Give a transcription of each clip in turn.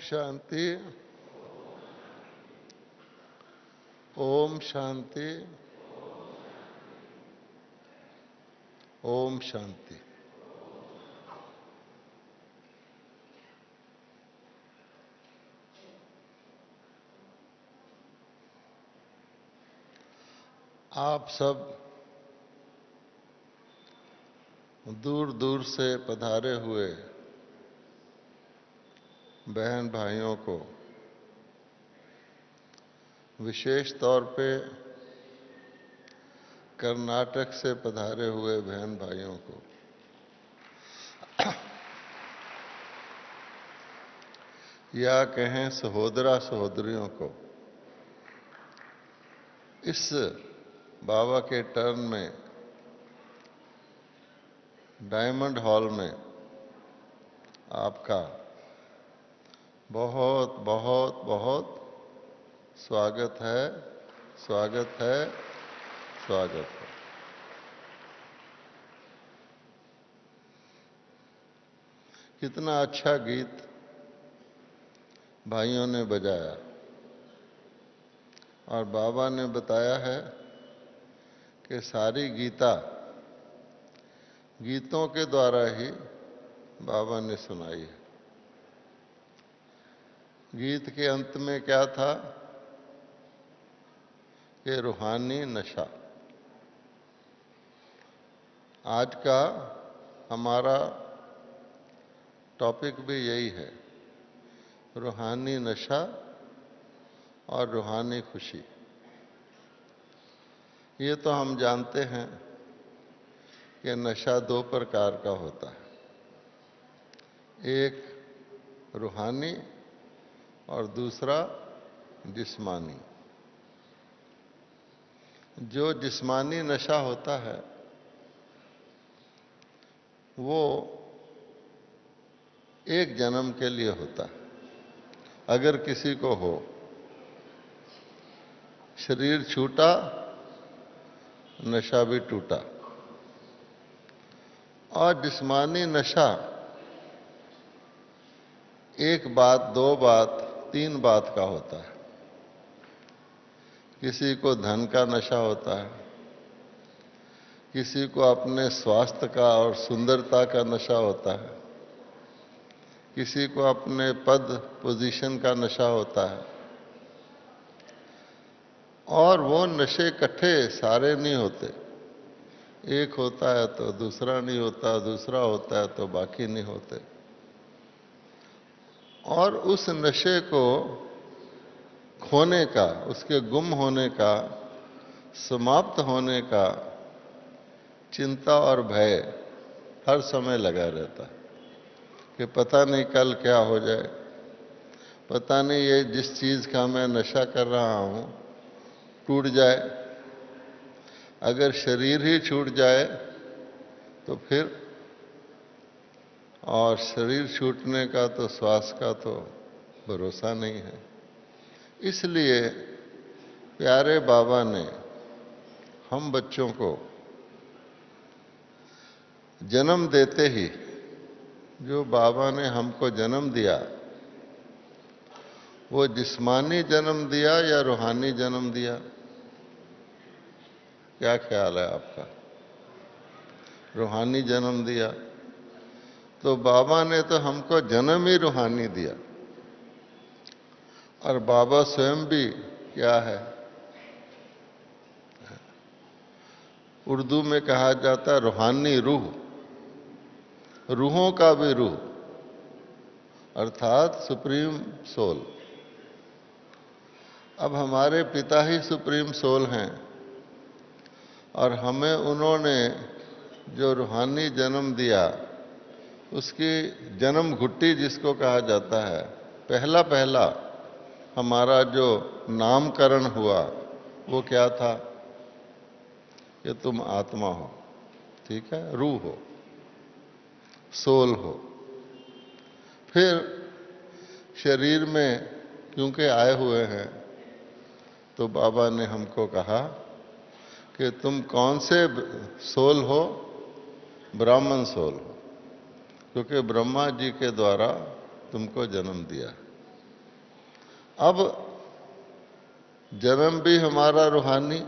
शांति। ओम शांति। ओम शांति। आप सब दूर दूर से पधारे हुए बहन भाइयों को, विशेष तौर पे कर्नाटक से पधारे हुए बहन भाइयों को, या कहें सहोदरा सहोदरियों को, इस बाबा के टर्न में डायमंड हॉल में आपका बहुत बहुत बहुत स्वागत है, स्वागत है, स्वागत है। कितना अच्छा गीत भाइयों ने बजाया और बाबा ने बताया है कि सारी गीता गीतों के द्वारा ही बाबा ने सुनाई है। गीत के अंत में क्या था कि रूहानी नशा। आज का हमारा टॉपिक भी यही है, रूहानी नशा और रूहानी खुशी। ये तो हम जानते हैं कि नशा दो प्रकार का होता है, एक रूहानी और दूसरा जिस्मानी। जो जिस्मानी नशा होता है वो एक जन्म के लिए होता है। अगर किसी को हो, शरीर छूटा, नशा भी टूटा। और जिस्मानी नशा एक बात, दो बात, तीन बात का होता है। किसी को धन का नशा होता है, किसी को अपने स्वास्थ्य का और सुंदरता का नशा होता है, किसी को अपने पद पोजीशन का नशा होता है। और वो नशे इकट्ठे सारे नहीं होते, एक होता है तो दूसरा नहीं होता, दूसरा होता है तो बाकी नहीं होते। और उस नशे को खोने का, उसके गुम होने का, समाप्त होने का चिंता और भय हर समय लगा रहता है कि पता नहीं कल क्या हो जाए, पता नहीं ये जिस चीज का मैं नशा कर रहा हूं टूट जाए। अगर शरीर ही छूट जाए तो फिर, और शरीर छूटने का तो श्वास का तो भरोसा नहीं है। इसलिए प्यारे बाबा ने हम बच्चों को जन्म देते ही, जो बाबा ने हमको जन्म दिया, वो जिस्मानी जन्म दिया या रूहानी जन्म दिया? क्या ख्याल है आपका? रूहानी जन्म दिया। तो बाबा ने तो हमको जन्म ही रूहानी दिया। और बाबा स्वयं भी क्या है, उर्दू में कहा जाता है रूहानी रूह, रूहों का भी रूह, अर्थात सुप्रीम सोल। अब हमारे पिता ही सुप्रीम सोल हैं और हमें उन्होंने जो रूहानी जन्म दिया, उसकी जन्म घुट्टी जिसको कहा जाता है, पहला पहला हमारा जो नामकरण हुआ वो क्या था कि तुम आत्मा हो, ठीक है, रूह हो, सोल हो। फिर शरीर में क्योंकि आए हुए हैं तो बाबा ने हमको कहा कि तुम कौन से सोल हो? ब्राह्मण सोल हो, क्योंकि ब्रह्मा जी के द्वारा तुमको जन्म दिया। अब जन्म भी हमारा रूहानी,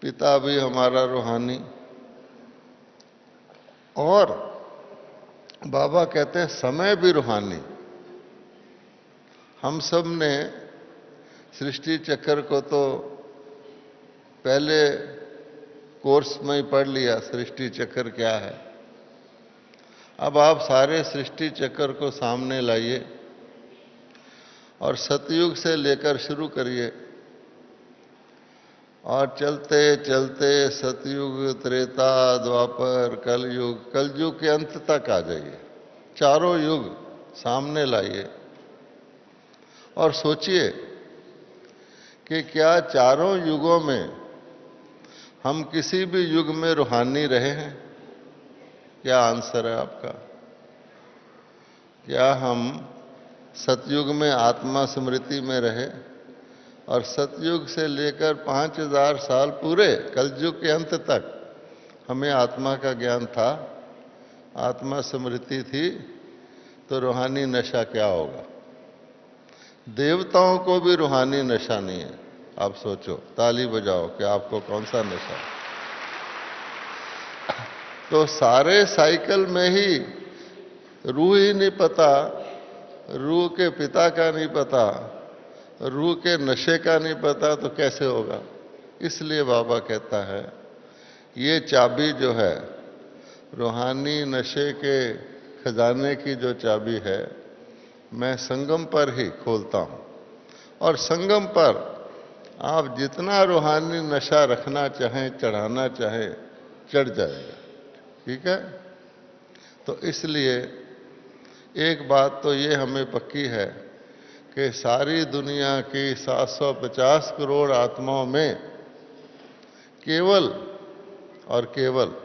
पिता भी हमारा रूहानी, और बाबा कहते हैं समय भी रूहानी। हम सब ने सृष्टि चक्र को तो पहले कोर्स में ही पढ़ लिया, सृष्टि चक्र क्या है। अब आप सारे सृष्टि चक्र को सामने लाइए और सतयुग से लेकर शुरू करिए और चलते चलते सतयुग, त्रेता, द्वापर, कलयुग, कलयुग के अंत तक आ जाइए। चारों युग सामने लाइए और सोचिए कि क्या चारों युगों में हम किसी भी युग में रूहानी रहे हैं? क्या आंसर है आपका? क्या हम सतयुग में आत्मा स्मृति में रहे और सतयुग से लेकर 5000 साल पूरे कलयुग के अंत तक हमें आत्मा का ज्ञान था, आत्मा स्मृति थी, तो रूहानी नशा क्या होगा? देवताओं को भी रूहानी नशा नहीं है। आप सोचो, ताली बजाओ कि आपको कौन सा नशा है। तो सारे साइकिल में ही रूह ही नहीं पता, रूह के पिता का नहीं पता, रूह के नशे का नहीं पता, तो कैसे होगा? इसलिए बाबा कहता है ये चाबी जो है रूहानी नशे के खजाने की जो चाबी है, मैं संगम पर ही खोलता हूं। और संगम पर आप जितना रूहानी नशा रखना चाहें, चढ़ाना चाहें, चढ़ जाएगा। ठीक है? तो इसलिए एक बात तो ये हमें पक्की है कि सारी दुनिया की 750 करोड़ आत्माओं में केवल और केवल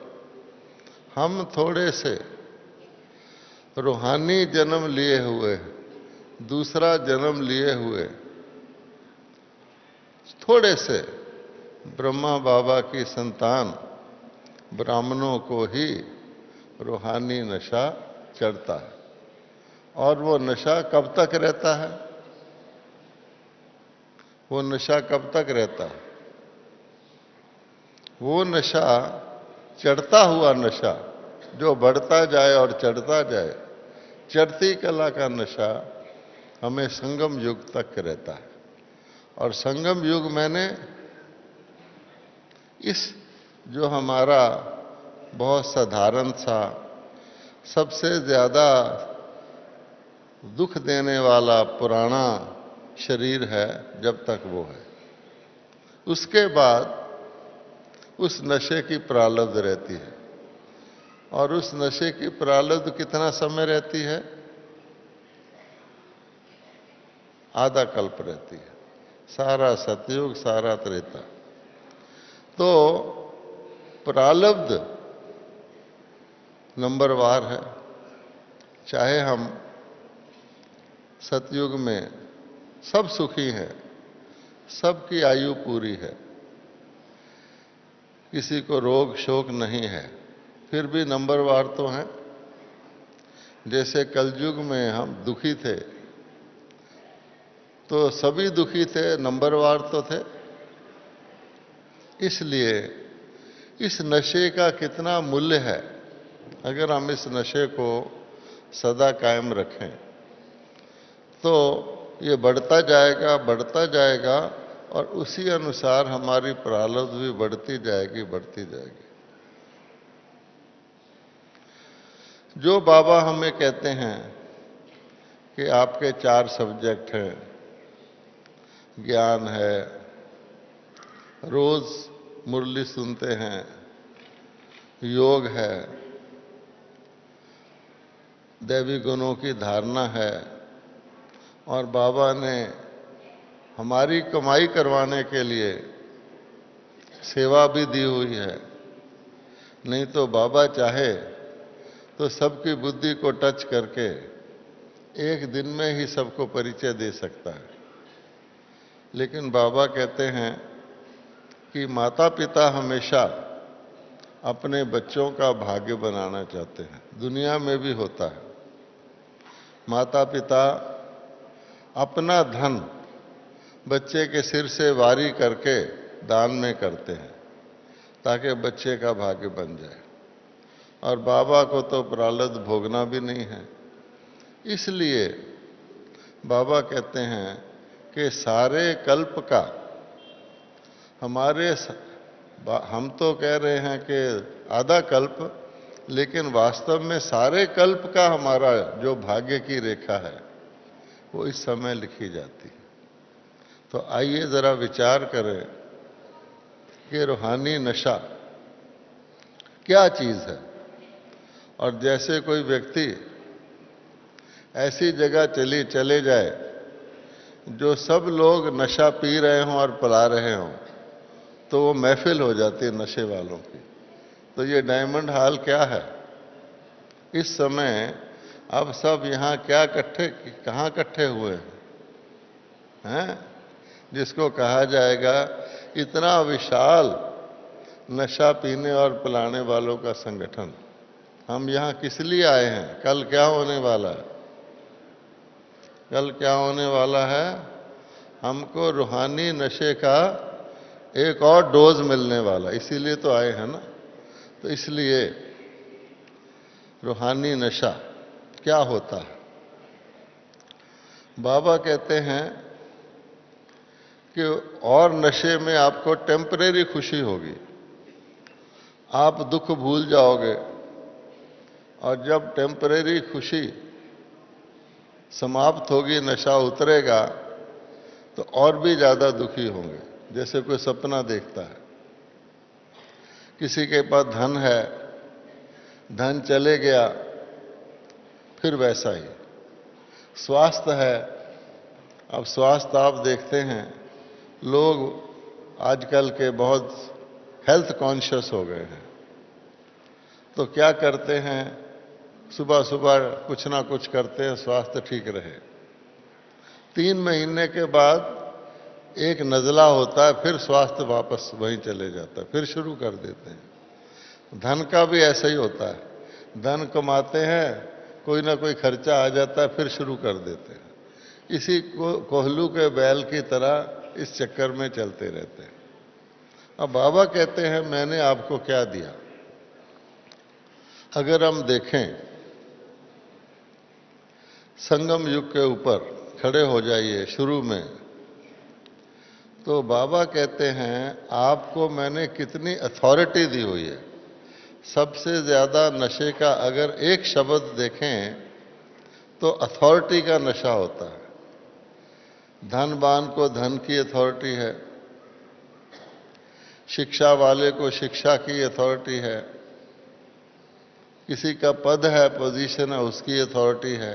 हम थोड़े से रूहानी जन्म लिए हुए, दूसरा जन्म लिए हुए थोड़े से ब्रह्मा बाबा की संतान ब्राह्मणों को ही रूहानी नशा चढ़ता है। और वो नशा कब तक रहता है? वो नशा कब तक रहता है? वो नशा चढ़ता हुआ नशा जो बढ़ता जाए और चढ़ता जाए, चढ़ती कला का नशा हमें संगम युग तक रहता है। और संगम युग मैंने इस जो हमारा बहुत साधारण सा, सबसे ज्यादा दुख देने वाला पुराना शरीर है, जब तक वो है, उसके बाद उस नशे की प्रारब्ध रहती है। और उस नशे की प्रारब्ध कितना समय रहती है? आधा कल्प रहती है। सारा सतयुग, सारा त्रेता। तो प्रारब्ध नंबरवार है। चाहे हम सतयुग में सब सुखी हैं, सबकी आयु पूरी है, किसी को रोग शोक नहीं है, फिर भी नंबरवार तो हैं। जैसे कलयुग में हम दुखी थे तो सभी दुखी थे, नंबरवार तो थे। इसलिए इस नशे का कितना मूल्य है, अगर हम इस नशे को सदा कायम रखें तो ये बढ़ता जाएगा, बढ़ता जाएगा, और उसी अनुसार हमारी प्रारब्ध भी बढ़ती जाएगी, बढ़ती जाएगी। जो बाबा हमें कहते हैं कि आपके 4 सब्जेक्ट हैं, ज्ञान है, रोज मुरली सुनते हैं, योग है, दैवी गुणों की धारणा है, और बाबा ने हमारी कमाई करवाने के लिए सेवा भी दी हुई है। नहीं तो बाबा चाहे तो सबकी बुद्धि को टच करके एक दिन में ही सबको परिचय दे सकता है। लेकिन बाबा कहते हैं कि माता पिता हमेशा अपने बच्चों का भाग्य बनाना चाहते हैं। दुनिया में भी होता है, माता पिता अपना धन बच्चे के सिर से वारी करके दान में करते हैं ताकि बच्चे का भाग्य बन जाए। और बाबा को तो प्रारब्ध भोगना भी नहीं है, इसलिए बाबा कहते हैं कि सारे कल्प का हम तो कह रहे हैं कि आधा कल्प, लेकिन वास्तव में सारे कल्प का हमारा जो भाग्य की रेखा है वो इस समय लिखी जाती है। तो आइए जरा विचार करें कि रूहानी नशा क्या चीज है। और जैसे कोई व्यक्ति ऐसी जगह चले जाए जो सब लोग नशा पी रहे हों और पिला रहे हों, तो वो महफिल हो जाती है नशे वालों की। तो ये डायमंड हॉल क्या है? इस समय अब सब यहाँ कहाँ इकट्ठे हुए हैं? जिसको कहा जाएगा इतना विशाल नशा पीने और पिलाने वालों का संगठन। हम यहाँ किस लिए आए हैं? कल क्या होने वाला है? कल क्या होने वाला है? हमको रूहानी नशे का एक और डोज मिलने वाला, इसीलिए तो आए हैं ना। तो इसलिए रूहानी नशा क्या होता है? बाबा कहते हैं कि और नशे में आपको टेम्परेरी खुशी होगी, आप दुख भूल जाओगे, और जब टेम्परेरी खुशी समाप्त होगी, नशा उतरेगा, तो और भी ज्यादा दुखी होंगे। जैसे कोई सपना देखता है, किसी के पास धन है, धन चले गया, फिर वैसा ही। स्वास्थ्य है, अब स्वास्थ्य आप देखते हैं लोग आजकल के बहुत हेल्थ कॉन्शियस हो गए हैं। तो क्या करते हैं, सुबह सुबह कुछ ना कुछ करते हैं स्वास्थ्य ठीक रहे। 3 महीने के बाद एक नज़ला होता है, फिर स्वास्थ्य वापस वहीं चले जाता है, फिर शुरू कर देते हैं। धन का भी ऐसा ही होता है, धन कमाते हैं, कोई ना कोई खर्चा आ जाता है, फिर शुरू कर देते हैं। इसी को कोहलू के बैल की तरह इस चक्कर में चलते रहते हैं। अब बाबा कहते हैं मैंने आपको क्या दिया? अगर हम देखें, संगम युग के ऊपर खड़े हो जाइए शुरू में, तो बाबा कहते हैं आपको मैंने कितनी अथॉरिटी दी हुई है। सबसे ज्यादा नशे का अगर एक शब्द देखें तो अथॉरिटी का नशा होता है। धनवान को धन की अथॉरिटी है, शिक्षा वाले को शिक्षा की अथॉरिटी है, किसी का पद है, पोजीशन है, उसकी अथॉरिटी है।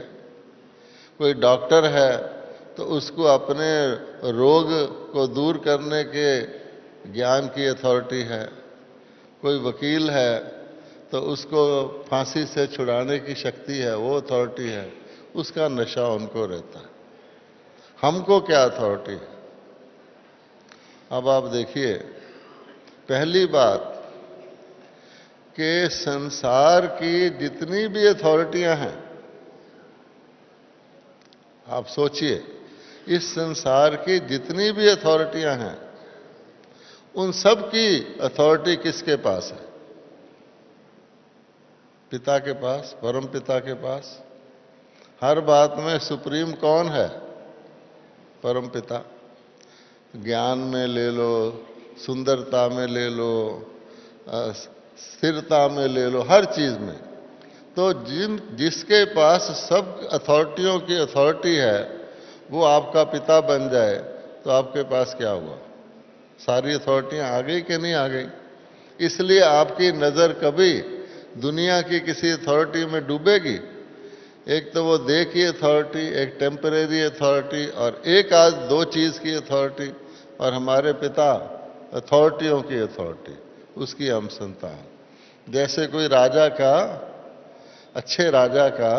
कोई डॉक्टर है तो उसको अपने रोग को दूर करने के ज्ञान की अथॉरिटी है। कोई वकील है तो उसको फांसी से छुड़ाने की शक्ति है, वो अथॉरिटी है, उसका नशा उनको रहता है। हमको क्या अथॉरिटी है? अब आप देखिए, पहली बात कि संसार की जितनी भी अथॉरिटियां हैं, आप सोचिए, इस संसार की जितनी भी अथॉरिटियां हैं, उन सब की अथॉरिटी किसके पास है? पिता के पास, परम पिता के पास। हर बात में सुप्रीम कौन है? परम पिता। ज्ञान में ले लो, सुंदरता में ले लो, स्थिरता में ले लो, हर चीज में। तो जिसके पास सब अथॉरिटियों की अथॉरिटी है, वो आपका पिता बन जाए तो आपके पास क्या हुआ? सारी अथॉरिटियां आ गई कि नहीं आ गई? इसलिए आपकी नजर कभी दुनिया की किसी अथॉरिटी में डूबेगी। एक तो वो देह की अथॉरिटी, एक टेम्परेरी अथॉरिटी, और एक आज 2 चीज की अथॉरिटी। और हमारे पिता अथॉरिटियों की अथॉरिटी, उसकी हम संतान। जैसे कोई राजा का, अच्छे राजा का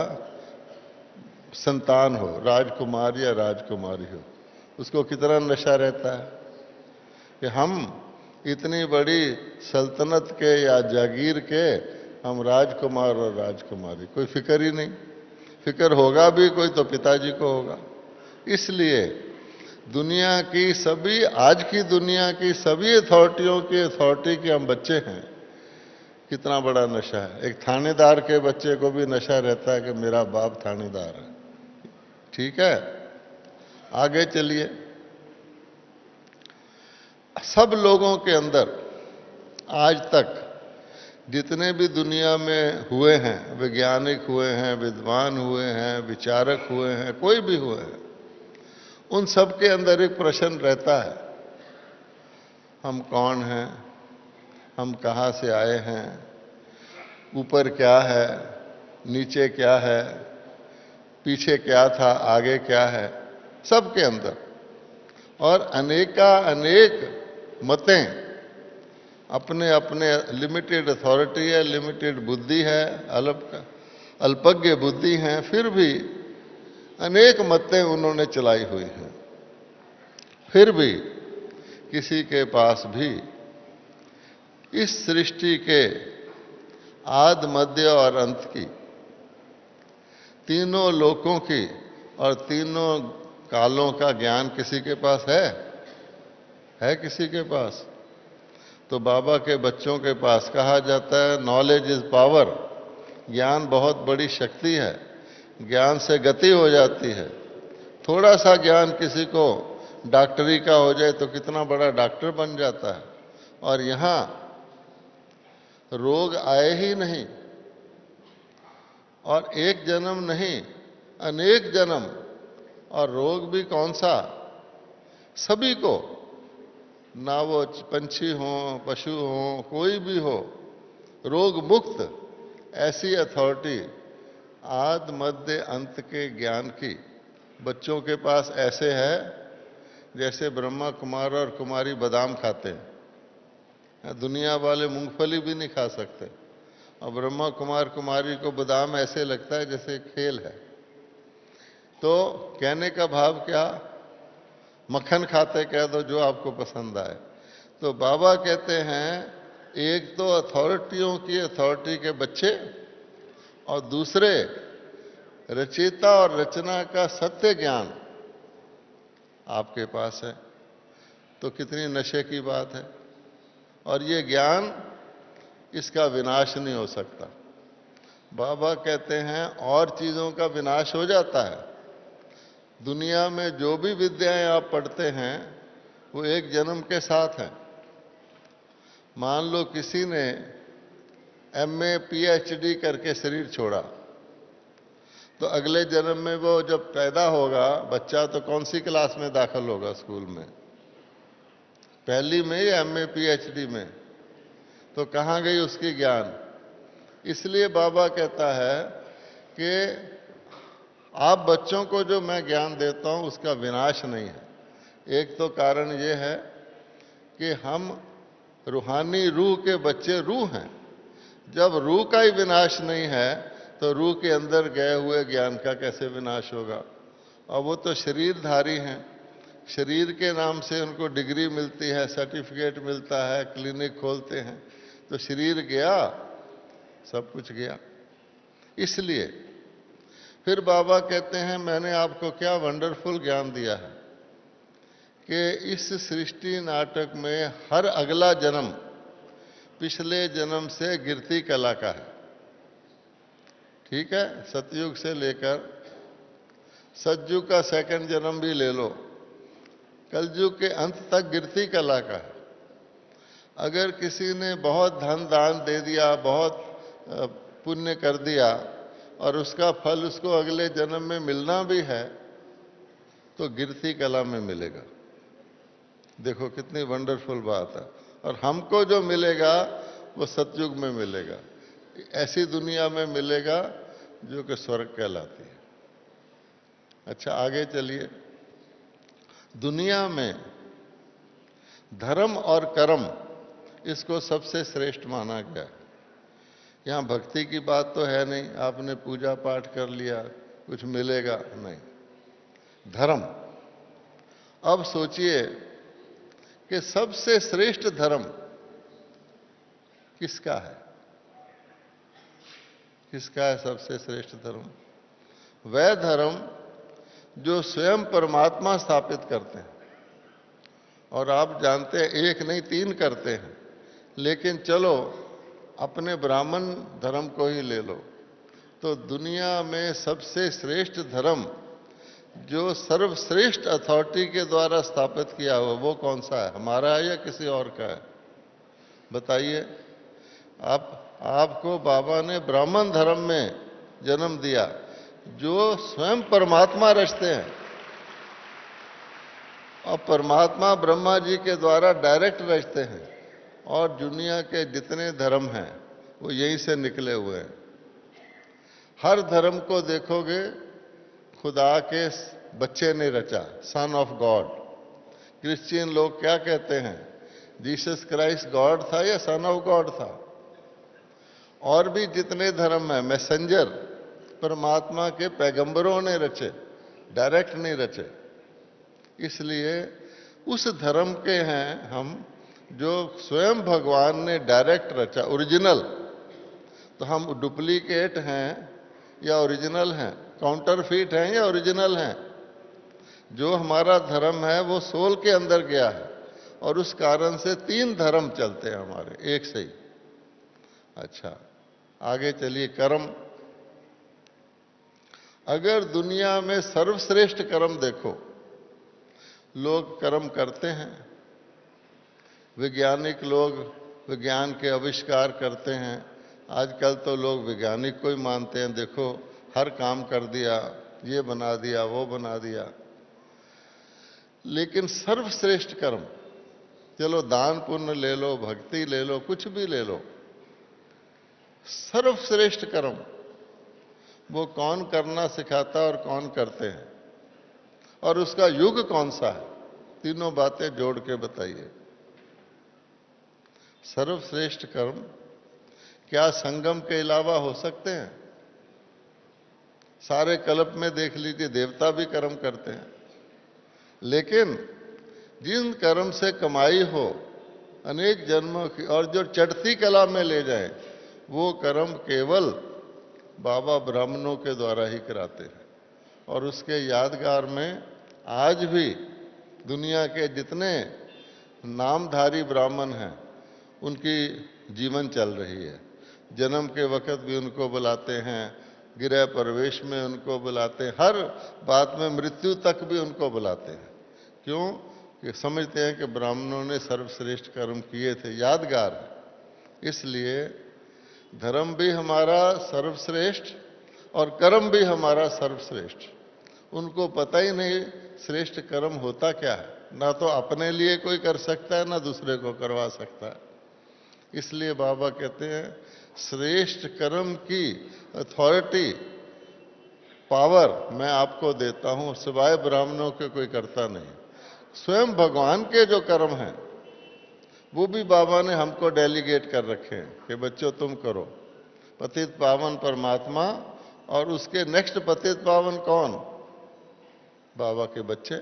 संतान हो, राजकुमार या राजकुमारी हो, उसको कितना नशा रहता है कि हम इतनी बड़ी सल्तनत के या जागीर के हम राजकुमार और राजकुमारी, कोई फिक्र ही नहीं। फिक्र होगा भी कोई तो पिताजी को होगा। इसलिए दुनिया की सभी, आज की दुनिया की सभी अथॉरिटियों की अथॉरिटी के हम बच्चे हैं। कितना बड़ा नशा है। एक थानेदार के बच्चे को भी नशा रहता है कि मेरा बाप थानेदार है। ठीक है, आगे चलिए। सब लोगों के अंदर आज तक जितने भी दुनिया में हुए हैं, वैज्ञानिक हुए हैं, विद्वान हुए हैं, विचारक हुए हैं, कोई भी हुए हैं, उन सब के अंदर एक प्रश्न रहता है, हम कौन हैं, हम कहाँ से आए हैं, ऊपर क्या है, नीचे क्या है, पीछे क्या था, आगे क्या है, सबके अंदर। और अनेका अनेक मतें, अपने अपने लिमिटेड अथॉरिटी है, लिमिटेड बुद्धि है, अल्पज्ञ बुद्धि हैं, फिर भी अनेक मतें उन्होंने चलाई हुई हैं। फिर भी किसी के पास भी इस सृष्टि के आदि, मध्य और अंत की, तीनों लोकों की और तीनों कालों का ज्ञान किसी के पास है किसी के पास? तो बाबा के बच्चों के पास कहा जाता है नॉलेज इज पावर, ज्ञान बहुत बड़ी शक्ति है, ज्ञान से गति हो जाती है। थोड़ा सा ज्ञान किसी को डॉक्टरी का हो जाए तो कितना बड़ा डॉक्टर बन जाता है। और यहां रोग आए ही नहीं, और एक जन्म नहीं, अनेक जन्म, और रोग भी कौन सा, सभी को, ना वो पंछी हो, पशु हो, कोई भी हो, रोग मुक्त ऐसी अथॉरिटी आदि मध्य अंत के ज्ञान की बच्चों के पास ऐसे है जैसे ब्रह्मा कुमार और कुमारी बादाम खाते हैं। दुनिया वाले मूंगफली भी नहीं खा सकते, और ब्रह्मा कुमार कुमारी को बादाम ऐसे लगता है जैसे खेल है। तो कहने का भाव क्या, मक्खन खाते कह दो जो आपको पसंद आए। तो बाबा कहते हैं एक तो अथॉरिटियों की अथॉरिटी के बच्चे, और दूसरे रचयिता और रचना का सत्य ज्ञान आपके पास है। तो कितनी नशे की बात है। और ये ज्ञान, इसका विनाश नहीं हो सकता। बाबा कहते हैं और चीजों का विनाश हो जाता है। दुनिया में जो भी विद्याएं आप पढ़ते हैं वो एक जन्म के साथ हैं। मान लो किसी ने एमए पीएचडी करके शरीर छोड़ा, तो अगले जन्म में वो जब पैदा होगा बच्चा, तो कौन सी क्लास में दाखिल होगा स्कूल में, पहली में या एमए पीएचडी में? तो कहां गई उसकी ज्ञान? इसलिए बाबा कहता है कि आप बच्चों को जो मैं ज्ञान देता हूं उसका विनाश नहीं है। एक तो कारण ये है कि हम रूहानी रूह के बच्चे रूह हैं। जब रूह का ही विनाश नहीं है तो रूह के अंदर गए हुए ज्ञान का कैसे विनाश होगा? और वो तो शरीरधारी हैं, शरीर के नाम से उनको डिग्री मिलती है, सर्टिफिकेट मिलता है, क्लिनिक खोलते हैं, तो शरीर गया, सब कुछ गया। इसलिए फिर बाबा कहते हैं मैंने आपको क्या वंडरफुल ज्ञान दिया है कि इस सृष्टि नाटक में हर अगला जन्म पिछले जन्म से गिरती कला का है। ठीक है, सतयुग से लेकर सतयुग का सेकंड जन्म भी ले लो, कलयुग के अंत तक गिरती कला का है। अगर किसी ने बहुत धन दान दे दिया, बहुत पुण्य कर दिया, और उसका फल उसको अगले जन्म में मिलना भी है, तो गिरती कला में मिलेगा। देखो कितनी वंडरफुल बात है। और हमको जो मिलेगा वो सतयुग में मिलेगा, ऐसी दुनिया में मिलेगा जो कि स्वर्ग कहलाती है। अच्छा, आगे चलिए। दुनिया में धर्म और कर्म, इसको सबसे श्रेष्ठ माना गया है। यहां भक्ति की बात तो है नहीं, आपने पूजा पाठ कर लिया कुछ मिलेगा नहीं। धर्म, अब सोचिए कि सबसे श्रेष्ठ धर्म किसका है? किसका है सबसे श्रेष्ठ धर्म? वह धर्म जो स्वयं परमात्मा स्थापित करते हैं। और आप जानते हैं एक नहीं 3 करते हैं। लेकिन चलो अपने ब्राह्मण धर्म को ही ले लो, तो दुनिया में सबसे श्रेष्ठ धर्म जो सर्वश्रेष्ठ अथॉरिटी के द्वारा स्थापित किया हुआ वो कौन सा है? हमारा है या किसी और का है? बताइए। आपको बाबा ने ब्राह्मण धर्म में जन्म दिया, जो स्वयं परमात्मा रचते हैं, और परमात्मा ब्रह्मा जी के द्वारा डायरेक्ट रचते हैं। और दुनिया के जितने धर्म हैं वो यहीं से निकले हुए हैं। हर धर्म को देखोगे खुदा के बच्चे ने रचा, सन ऑफ गॉड। क्रिश्चियन लोग क्या कहते हैं? जीसस क्राइस्ट गॉड था या सन ऑफ गॉड था? और भी जितने धर्म हैं मैसेंजर, परमात्मा के पैगंबरों ने रचे, डायरेक्ट नहीं रचे। इसलिए उस धर्म के हैं हम जो स्वयं भगवान ने डायरेक्ट रचा, ओरिजिनल। तो हम डुप्लीकेट हैं या ओरिजिनल हैं? काउंटरफीट हैं या ओरिजिनल हैं? जो हमारा धर्म है वो सोल के अंदर गया है, और उस कारण से 3 धर्म चलते हैं हमारे एक से ही। अच्छा, आगे चलिए। कर्म। अगर दुनिया में सर्वश्रेष्ठ कर्म देखो, लोग कर्म करते हैं। वैज्ञानिक लोग विज्ञान के आविष्कार करते हैं। आजकल तो लोग वैज्ञानिक को ही मानते हैं। देखो हर काम कर दिया, ये बना दिया, वो बना दिया। लेकिन सर्वश्रेष्ठ कर्म, चलो दान पुण्य ले लो, भक्ति ले लो, कुछ भी ले लो, सर्वश्रेष्ठ कर्म वो कौन करना सिखाता और कौन करते हैं, और उसका युग कौन सा है? तीनों बातें जोड़ के बताइए। सर्वश्रेष्ठ कर्म क्या संगम के अलावा हो सकते हैं? सारे कल्प में देख लीजिए, देवता भी कर्म करते हैं। लेकिन जिन कर्म से कमाई हो अनेक जन्मों की और जो चढ़ती कला में ले जाए, वो कर्म केवल बाबा ब्राह्मणों के द्वारा ही कराते हैं। और उसके यादगार में आज भी दुनिया के जितने नामधारी ब्राह्मण हैं उनकी जीवन चल रही है। जन्म के वक्त भी उनको बुलाते हैं, गृह प्रवेश में उनको बुलाते हैं, हर बात में, मृत्यु तक भी उनको बुलाते हैं। क्यों? कि समझते हैं कि ब्राह्मणों ने सर्वश्रेष्ठ कर्म किए थे, यादगार है। इसलिए धर्म भी हमारा सर्वश्रेष्ठ और कर्म भी हमारा सर्वश्रेष्ठ। उनको पता ही नहीं श्रेष्ठ कर्म होता क्या है। ना तो अपने लिए कोई कर सकता है, ना दूसरे को करवा सकता है। इसलिए बाबा कहते हैं श्रेष्ठ कर्म की अथॉरिटी, पावर मैं आपको देता हूं, सिवाय ब्राह्मणों के कोई करता नहीं। स्वयं भगवान के जो कर्म हैं वो भी बाबा ने हमको डेलीगेट कर रखे हैं कि बच्चों तुम करो। पतित पावन परमात्मा, और उसके नेक्स्ट पतित पावन कौन? बाबा के बच्चे।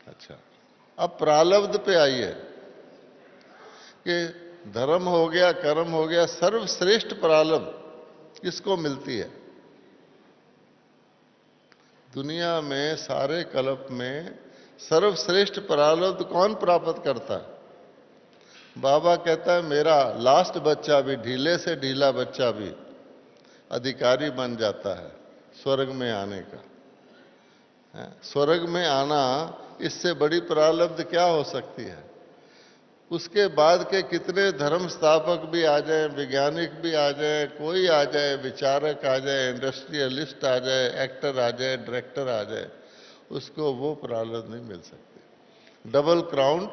अच्छा, अब प्रारब्ध पे आइए कि धर्म हो गया, कर्म हो गया, सर्वश्रेष्ठ प्रारब्ध किसको मिलती है? दुनिया में सारे कल्प में सर्वश्रेष्ठ प्रारब्ध कौन प्राप्त करता है? बाबा कहता है मेरा लास्ट बच्चा भी, ढीले से ढीला बच्चा भी अधिकारी बन जाता है स्वर्ग में आने का। स्वर्ग में आना, इससे बड़ी प्रारब्ध क्या हो सकती है? उसके बाद के कितने धर्म स्थापक भी आ जाए, वैज्ञानिक भी आ जाए, कोई आ जाए, विचारक आ जाए, इंडस्ट्रियलिस्ट आ जाए, एक्टर आ जाए, डायरेक्टर आ जाए, उसको वो प्रारब्ध नहीं मिल सकती। Double crown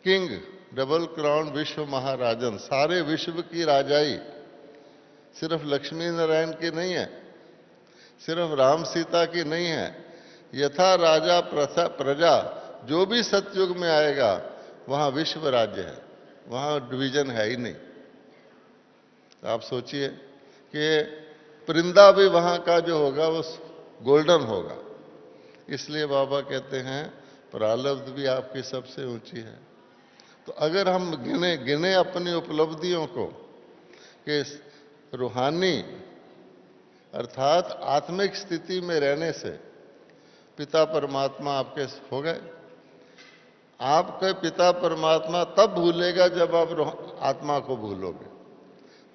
king, double crown विश्व महाराजन, सारे विश्व की राजाई सिर्फ लक्ष्मी नारायण की नहीं है, सिर्फ राम सीता की नहीं है। यथा राजा प्रजा, जो भी सतयुग में आएगा वहां विश्व राज्य है, वहां डिवीजन है ही नहीं। तो आप सोचिए कि परिंदा भी वहां का जो होगा वो गोल्डन होगा। इसलिए बाबा कहते हैं प्रारब्ध भी आपकी सबसे ऊंची है। तो अगर हम गिने अपनी उपलब्धियों को कि रूहानी अर्थात आत्मिक स्थिति में रहने से पिता परमात्मा आपके हो गए। आपके पिता परमात्मा तब भूलेगा जब आप आत्मा को भूलोगे।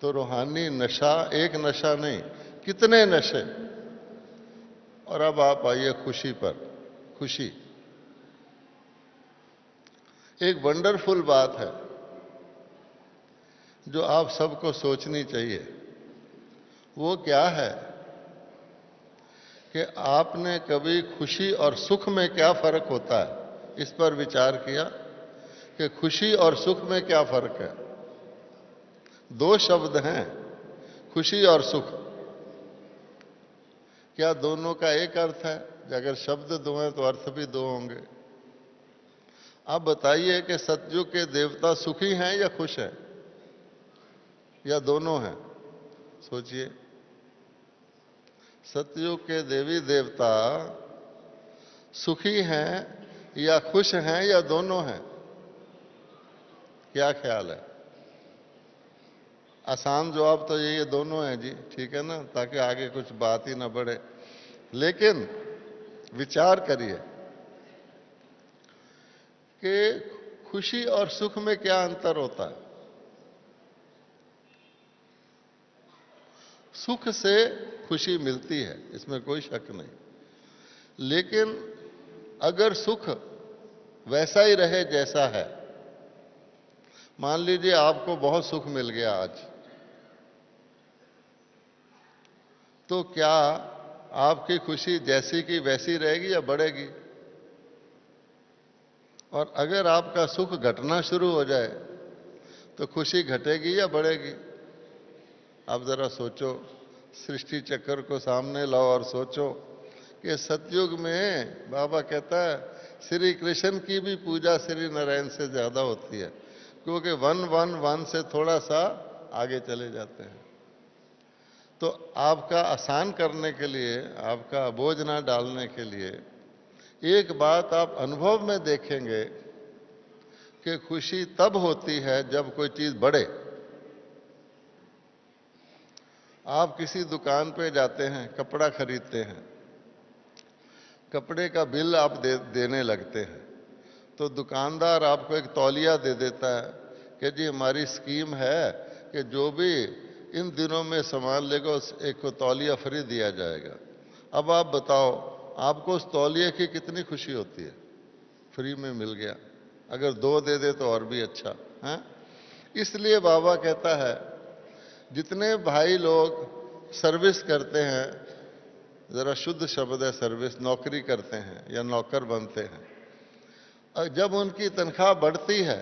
तो रूहानी नशा एक नशा नहीं, कितने नशे। और अब आप आइए खुशी पर। खुशी एक वंडरफुल बात है जो आप सबको सोचनी चाहिए। वो क्या है कि आपने कभी खुशी और सुख में क्या फर्क होता है इस पर विचार किया कि खुशी और सुख में क्या फर्क है? दो शब्द हैं, खुशी और सुख। क्या दोनों का एक अर्थ है? अगर शब्द दो हैं तो अर्थ भी दो होंगे। आप बताइए कि सतयुग के देवता सुखी हैं या खुश हैं, या दोनों हैं? सोचिए। सतयुग के देवी देवता सुखी हैं या खुश हैं या दोनों हैं? क्या ख्याल है? आसान जवाब तो ये दोनों हैं जी, ठीक है ना, ताकि आगे कुछ बात ही ना बढ़े। लेकिन विचार करिए कि खुशी और सुख में क्या अंतर होता है। सुख से खुशी मिलती है, इसमें कोई शक नहीं, लेकिन अगर सुख वैसा ही रहे जैसा है, मान लीजिए आपको बहुत सुख मिल गया आज, तो क्या आपकी खुशी जैसी की वैसी रहेगी या बढ़ेगी? और अगर आपका सुख घटना शुरू हो जाए तो खुशी घटेगी या बढ़ेगी? आप जरा सोचो, सृष्टि चक्र को सामने लाओ और सोचो कि सतयुग में बाबा कहता है श्री कृष्ण की भी पूजा श्री नारायण से ज्यादा होती है, क्योंकि वन वन वन से थोड़ा सा आगे चले जाते हैं। तो आपका आसान करने के लिए, आपका बोझ ना डालने के लिए एक बात आप अनुभव में देखेंगे कि खुशी तब होती है जब कोई चीज बढ़े। आप किसी दुकान पे जाते हैं, कपड़ा खरीदते हैं, कपड़े का बिल आप देने लगते हैं, तो दुकानदार आपको एक तौलिया दे देता है कि जी हमारी स्कीम है कि जो भी इन दिनों में सामान लेगा उस एक को तौलिया फ्री दिया जाएगा। अब आप बताओ, आपको उस तौलिए की कितनी खुशी होती है? फ्री में मिल गया। अगर दो दे दे तो और भी अच्छा है। इसलिए बाबा कहता है जितने भाई लोग सर्विस करते हैं, जरा शुद्ध शब्द है सर्विस, नौकरी करते हैं या नौकर बनते हैं, जब उनकी तनख्वाह बढ़ती है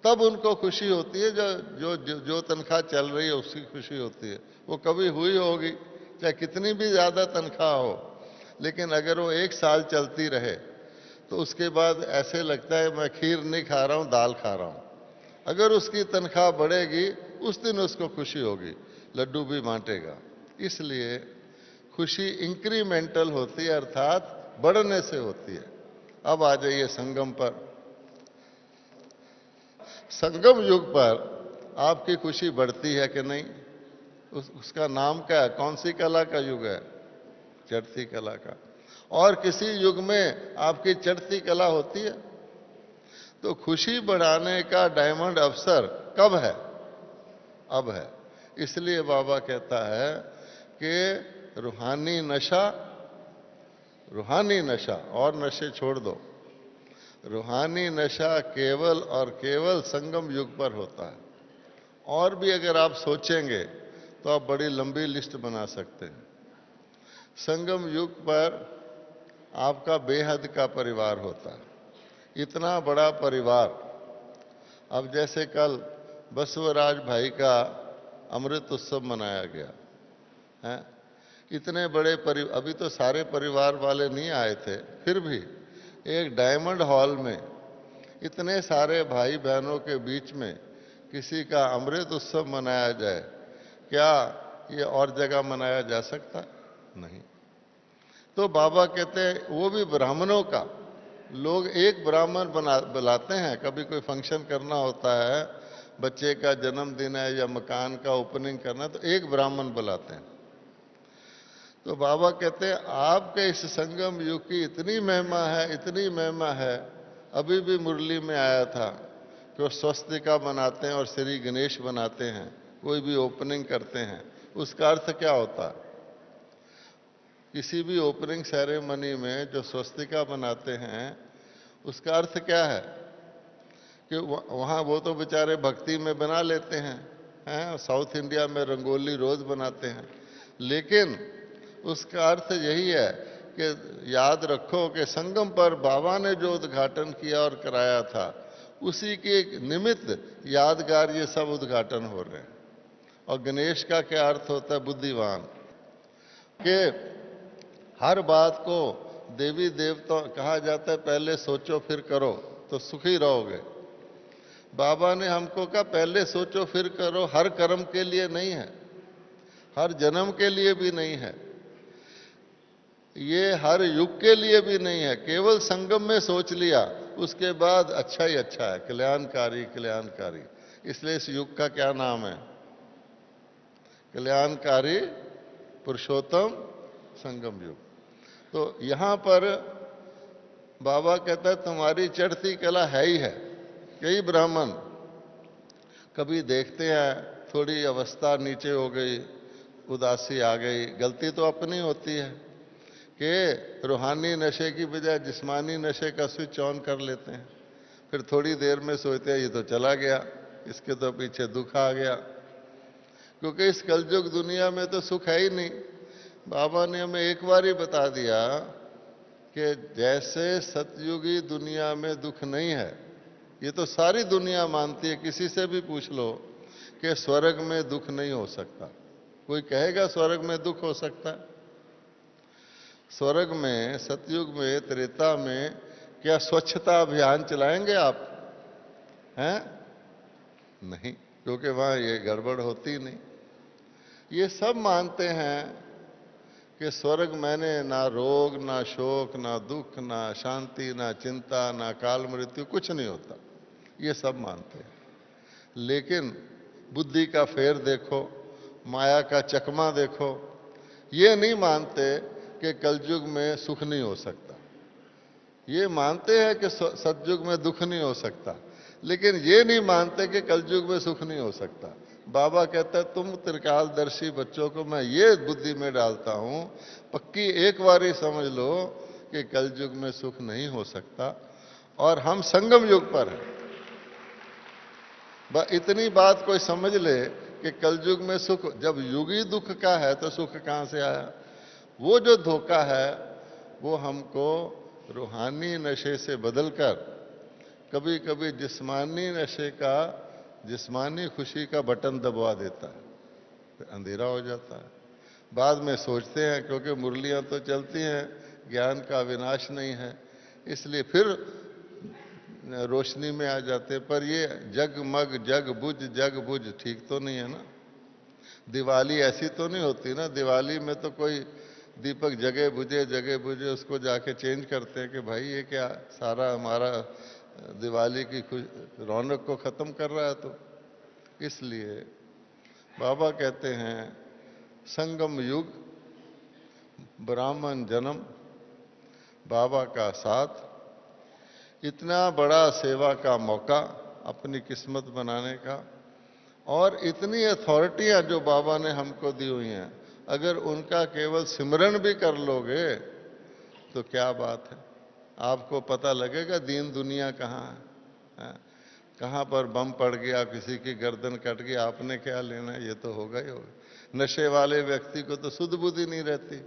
तब उनको खुशी होती है। जो जो जो, जो तनख्वाह चल रही है उसकी खुशी होती है। वो कभी हुई होगी चाहे कितनी भी ज्यादा तनख्वाह हो, लेकिन अगर वो एक साल चलती रहे तो उसके बाद ऐसे लगता है मैं खीर नहीं खा रहा हूं, दाल खा रहा हूं। अगर उसकी तनख्वाह बढ़ेगी उस दिन उसको खुशी होगी, लड्डू भी बांटेगा। इसलिए खुशी इंक्रीमेंटल होती है, अर्थात बढ़ने से होती है। अब आ जाइए संगम पर। संगम युग पर आपकी खुशी बढ़ती है कि नहीं? उसका नाम क्या है? कौन सी कला का युग है? चढ़ती कला का। और किसी युग में आपकी चढ़ती कला होती है? तो खुशी बढ़ाने का डायमंड अवसर कब है? अब है। इसलिए बाबा कहता है कि रूहानी नशा और नशे छोड़ दो। रूहानी नशा केवल और केवल संगम युग पर होता है। और भी अगर आप सोचेंगे तो आप बड़ी लंबी लिस्ट बना सकते हैं। संगम युग पर आपका बेहद का परिवार होता है, इतना बड़ा परिवार। अब जैसे कल बसवराज भाई का अमृत उत्सव मनाया गया है, इतने बड़े अभी तो सारे परिवार वाले नहीं आए थे, फिर भी एक डायमंड हॉल में इतने सारे भाई बहनों के बीच में किसी का अमृत उत्सव मनाया जाए, क्या ये और जगह मनाया जा सकता? नहीं। तो बाबा कहते हैं वो भी ब्राह्मणों का, लोग एक ब्राह्मण बुलाते हैं। कभी कोई फंक्शन करना होता है, बच्चे का जन्मदिन है या मकान का ओपनिंग करना, तो एक ब्राह्मण बुलाते हैं। तो बाबा कहते हैं आपके इस संगम युग की इतनी महिमा है, इतनी महिमा है। अभी भी मुरली में आया था कि वो स्वस्तिका बनाते हैं और श्री गणेश बनाते हैं, कोई भी ओपनिंग करते हैं, उसका अर्थ क्या होता है? किसी भी ओपनिंग सेरेमनी में जो स्वस्तिका बनाते हैं उसका अर्थ क्या है? कि वहाँ वो तो बेचारे भक्ति में बना लेते हैं, साउथ इंडिया में रंगोली रोज बनाते हैं, लेकिन उसका अर्थ यही है कि याद रखो कि संगम पर बाबा ने जो उद्घाटन किया और कराया था, उसी के निमित्त यादगार ये सब उद्घाटन हो रहे हैं। और गणेश का क्या अर्थ होता है? बुद्धिवान। कि हर बात को देवी देवता कहा जाता है पहले सोचो फिर करो तो सुखी रहोगे। बाबा ने हमको कहा पहले सोचो फिर करो, हर कर्म के लिए नहीं है, हर जन्म के लिए भी नहीं है, ये हर युग के लिए भी नहीं है। केवल संगम में सोच लिया, उसके बाद अच्छा ही अच्छा है, कल्याणकारी कल्याणकारी। इसलिए इस युग का क्या नाम है? कल्याणकारी पुरुषोत्तम संगम युग। तो यहां पर बाबा कहता है तुम्हारी चढ़ती कला है ही है। कई ब्राह्मण कभी देखते हैं थोड़ी अवस्था नीचे हो गई, उदासी आ गई, गलती तो अपनी होती है कि रूहानी नशे की बजाय जिस्मानी नशे का स्विच ऑन कर लेते हैं, फिर थोड़ी देर में सोचते हैं ये तो चला गया, इसके तो पीछे दुख आ गया, क्योंकि इस कलयुग दुनिया में तो सुख है ही नहीं। बाबा ने हमें एक बार ही बता दिया कि जैसे सतयुगी दुनिया में दुख नहीं है, ये तो सारी दुनिया मानती है, किसी से भी पूछ लो कि स्वर्ग में दुख नहीं हो सकता। कोई कहेगा स्वर्ग में दुख हो सकता है? स्वर्ग में, सतयुग में, त्रेता में क्या स्वच्छता अभियान चलाएंगे आप? हैं? नहीं, क्योंकि वहां ये गड़बड़ होती नहीं। ये सब मानते हैं कि स्वर्ग मैंने ना रोग, ना शोक, ना दुख, ना शांति, ना चिंता, ना काल मृत्यु, कुछ नहीं होता, ये सब मानते हैं। लेकिन बुद्धि का फेर देखो, माया का चकमा देखो, ये नहीं मानते कि कलयुग में सुख नहीं हो सकता। ये मानते हैं कि सतयुग में दुख नहीं हो सकता, लेकिन ये नहीं मानते कि कलयुग में सुख नहीं हो सकता। बाबा कहता है तुम त्रिकालदर्शी बच्चों को मैं ये बुद्धि में डालता हूं, पक्की एक बार ही समझ लो कि कलयुग में सुख नहीं हो सकता, और हम संगम युग पर हैं। इतनी बात कोई समझ ले कि कलयुग में सुख, जब युग ही दुख का है तो सुख कहां से आया? वो जो धोखा है वो हमको रूहानी नशे से बदलकर कभी कभी जिस्मानी नशे का, जिस्मानी खुशी का बटन दबवा देता है, फिर अंधेरा हो जाता है। बाद में सोचते हैं क्योंकि मुरलियां तो चलती हैं, ज्ञान का विनाश नहीं है, इसलिए फिर रोशनी में आ जाते। पर ये जगमग जग बुझ ठीक तो नहीं है ना। दिवाली ऐसी तो नहीं होती ना, दिवाली में तो कोई दीपक जगे बुझे उसको जाके चेंज करते हैं कि भाई ये क्या सारा हमारा दिवाली की रौनक को खत्म कर रहा है। तो इसलिए बाबा कहते हैं संगम युग, ब्राह्मण जन्म, बाबा का साथ, इतना बड़ा सेवा का मौका अपनी किस्मत बनाने का, और इतनी अथॉरिटियां जो बाबा ने हमको दी हुई हैं, अगर उनका केवल सिमरन भी कर लोगे तो क्या बात है। आपको पता लगेगा दीन दुनिया कहाँ है, कहाँ पर बम पड़ गया, किसी की गर्दन कट गई, आपने क्या लेना, ये तो होगा ही होगा। नशे वाले व्यक्ति को तो सुध बुद्धि नहीं रहती,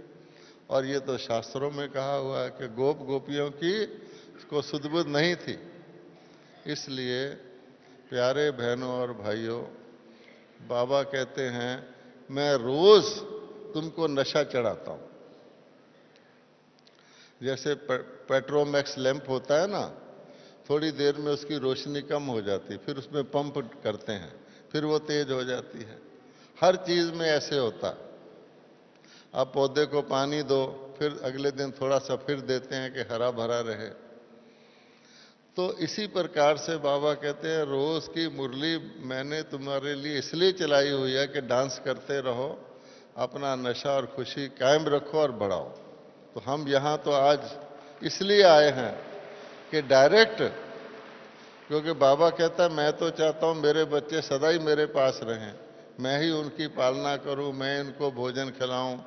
और ये तो शास्त्रों में कहा हुआ है कि गोप गोपियों की को सुध बुद्ध नहीं थी। इसलिए प्यारे बहनों और भाइयों, बाबा कहते हैं मैं रोज तुमको नशा चढ़ाता हूं। जैसे पेट्रोमैक्स लैंप होता है ना, थोड़ी देर में उसकी रोशनी कम हो जाती, फिर उसमें पंप करते हैं, फिर वो तेज हो जाती है। हर चीज में ऐसे होता। आप पौधे को पानी दो, फिर अगले दिन थोड़ा सा फिर देते हैं कि हरा भरा रहे। तो इसी प्रकार से बाबा कहते हैं रोज की मुरली मैंने तुम्हारे लिए इसलिए चलाई हुई है कि डांस करते रहो, अपना नशा और खुशी कायम रखो और बढ़ाओ। तो हम यहाँ तो आज इसलिए आए हैं कि डायरेक्ट, क्योंकि बाबा कहता है मैं तो चाहता हूँ मेरे बच्चे सदा ही मेरे पास रहें, मैं ही उनकी पालना करूँ, मैं इनको भोजन खिलाऊं,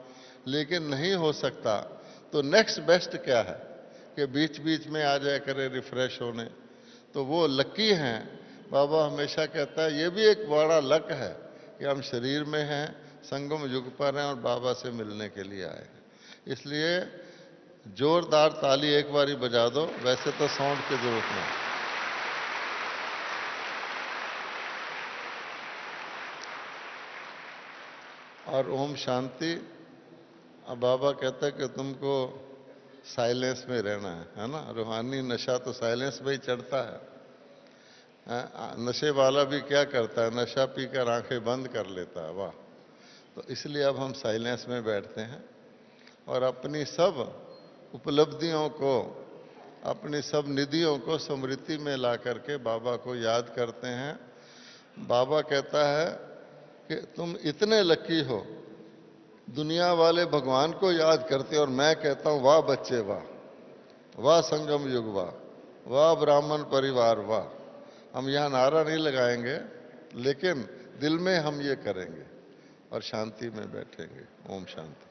लेकिन नहीं हो सकता। तो नेक्स्ट बेस्ट क्या है कि बीच बीच में आ जाया करे रिफ्रेश होने। तो वो लकी हैं। बाबा हमेशा कहता है ये भी एक बड़ा लक है कि हम शरीर में हैं, संगम युग पर हैं और बाबा से मिलने के लिए आए हैं। इसलिए जोरदार ताली एक बारी बजा दो, वैसे तो साउंड की जरूरत नहीं। और ओम शांति। अब बाबा कहता है कि तुमको साइलेंस में रहना है ना। रूहानी नशा तो साइलेंस में ही चढ़ता है। नशे वाला भी क्या करता है, नशा पीकर आंखें बंद कर लेता है। वाह। तो इसलिए अब हम साइलेंस में बैठते हैं और अपनी सब उपलब्धियों को, अपनी सब निधियों को स्मृति में ला करके बाबा को याद करते हैं। बाबा कहता है कि तुम इतने लकी हो, दुनिया वाले भगवान को याद करते और मैं कहता हूं वाह बच्चे वाह, वाह संगम युग वाह, वाह ब्राह्मण परिवार वाह। हम यहां नारा नहीं लगाएंगे, लेकिन दिल में हम ये करेंगे और शांति में बैठेंगे। ओम शांति।